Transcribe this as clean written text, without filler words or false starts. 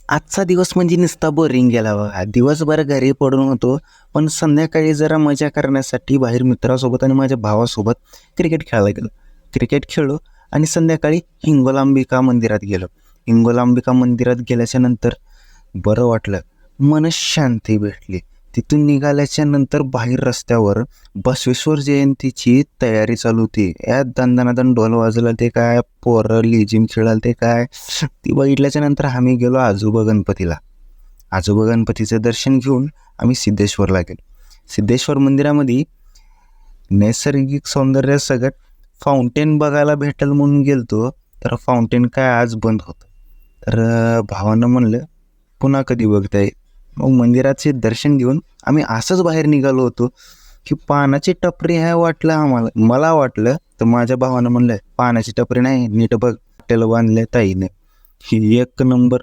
आजचा दिवस म्हणजे नुसता बोरिंग गेला बघा. दिवसभर घरी पडून होतो, पण संध्याकाळी जरा मजा करण्यासाठी बाहेर मित्रासोबत आणि माझ्या भावासोबत क्रिकेट खेळायला गेलो. क्रिकेट खेळलो आणि संध्याकाळी हिंगोलांबिका मंदिरात गेलो. हिंगोलांबिका मंदिरात गेल्याच्या नंतर बरं वाटलं, मनःशांती भेटली. तिथून निघाल्याच्या नंतर बाहेर रस्त्यावर बसवेश्वर जयंतीची तयारी चालू होती. या दणदणादण ढोल वाजवला ते काय, पोरं लेझिम खेळाल ते काय. ती बघितल्याच्या नंतर आम्ही गेलो आजोबा गणपतीला. आजोबा गणपतीचं दर्शन घेऊन आम्ही सिद्धेश्वरला गेलो. सिद्धेश्वर मंदिरामध्ये नैसर्गिक सौंदर्य सगळं फाउंटेन बघायला भेटेल म्हणून गेलतो, तर फाउंटेन काय आज बंद होतं. तर भावानं म्हणलं पुन्हा कधी बघता येईल. मग मंदिराचे दर्शन घेऊन आम्ही असंच बाहेर निघालो होतो की पानाची टपरी आहे वाटलं आम्हाला. मला वाटलं, तर माझ्या भावानं म्हणलं पानाची टपरी नाही, नीट बघ, हॉटेल बांधलं ताईने. ही एक नंबर